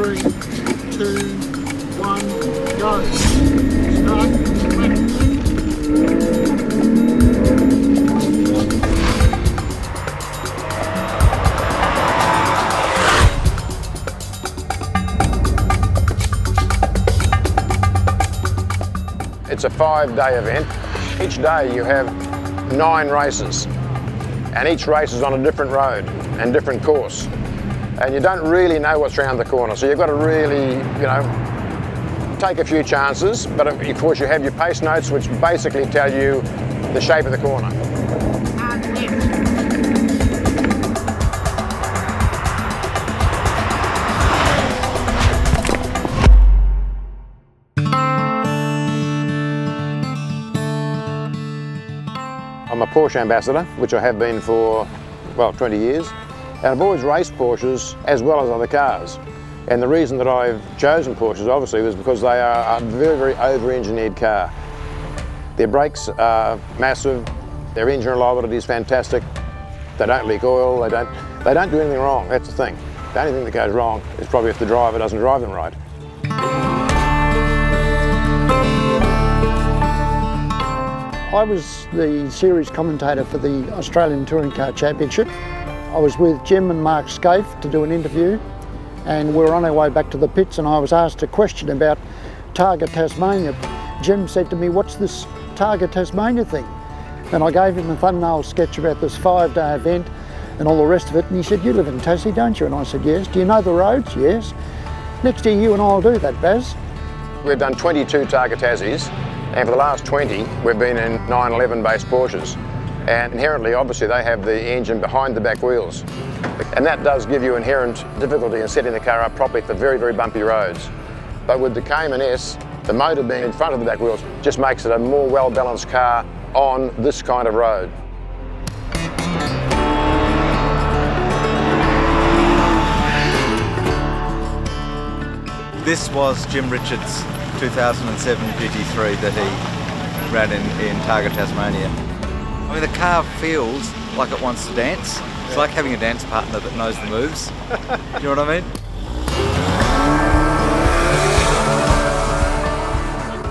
3, 2, 1, go. Start automatically. It's a 5-day event. Each day you have 9 races, and each race is on a different road and different course. And you don't really know what's around the corner, so you've got to really, take a few chances, but of course you have your pace notes which basically tell you the shape of the corner. I'm a Porsche Ambassador, which I have been for, well, 20 years. And I've always raced Porsches as well as other cars. And the reason that I've chosen Porsches, obviously, was because they are a very, very over-engineered car. Their brakes are massive, their engine reliability is fantastic, they don't leak oil, they don't do anything wrong, that's the thing. The only thing that goes wrong is probably if the driver doesn't drive them right. I was the series commentator for the Australian Touring Car Championship. I was with Jim and Mark Scaife to do an interview, and we were on our way back to the pits, and I was asked a question about Targa Tasmania. Jim said to me, "What's this Targa Tasmania thing?" And I gave him a thumbnail sketch about this 5-day event and all the rest of it, and he said, "You live in Tassie, don't you?" And I said, "Yes." "Do you know the roads?" "Yes." "Next year you and I will do that, Baz." We've done 22 Targa Tassies, and for the last 20 we've been in 911 based Porsches. And inherently, obviously, they have the engine behind the back wheels. And that does give you inherent difficulty in setting the car up properly for very, very bumpy roads. But with the Cayman S, the motor being in front of the back wheels just makes it a more well-balanced car on this kind of road. This was Jim Richards' 2007 GT3 that he ran in Targa Tasmania. I mean, the car feels like it wants to dance. It's like having a dance partner that knows the moves. You know what I mean?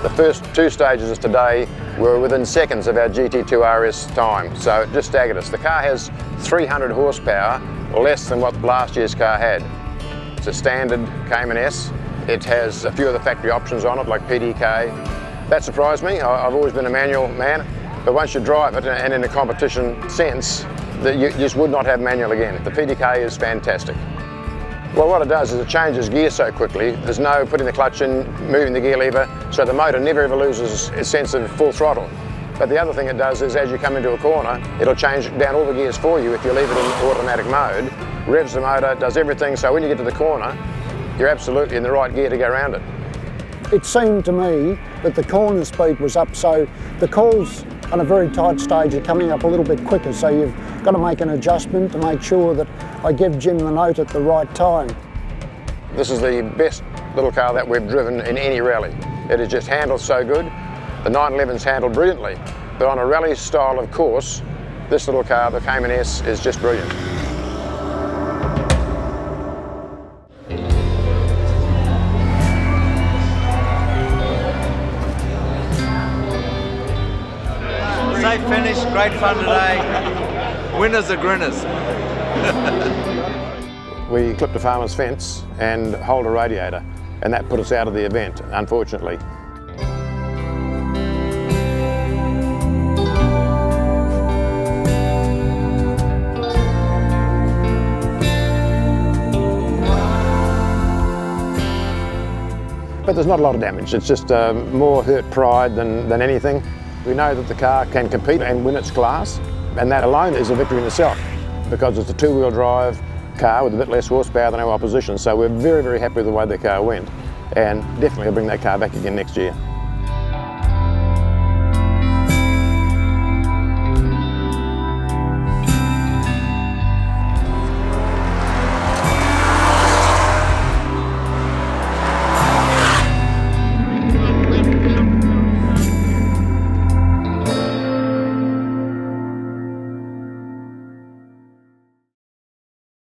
The first 2 stages of today were within seconds of our GT2 RS time, so it just staggered us. The car has 300 horsepower, less than what last year's car had. It's a standard Cayman S. It has a few of the factory options on it, like PDK. That surprised me. I've always been a manual man. But once you drive it, and in a competition sense, you just would not have manual again. The PDK is fantastic. Well, what it does is it changes gear so quickly. There's no putting the clutch in, moving the gear lever, so the motor never ever loses its sense of full throttle. But the other thing it does is as you come into a corner, it'll change down all the gears for you if you leave it in automatic mode. Revs the motor, does everything, so when you get to the corner, you're absolutely in the right gear to go around it. It seemed to me that the corner speed was up, so the calls on a very tight stage are coming up a little bit quicker, so you've got to make an adjustment to make sure that I give Jim the note at the right time. This is the best little car that we've driven in any rally. It is just handled so good. The 911's handled brilliantly, but on a rally style of course, this little car, the Cayman S, is just brilliant. Safe finish, great fun today. Winners are grinners. We clipped a farmer's fence and holed a radiator, and that put us out of the event, unfortunately. But there's not a lot of damage. It's just more hurt pride than anything. We know that the car can compete and win its class, and that alone is a victory in itself, because it's a 2-wheel drive car with a bit less horsepower than our opposition. So we're very, very happy with the way the car went, and definitely will bring that car back again next year.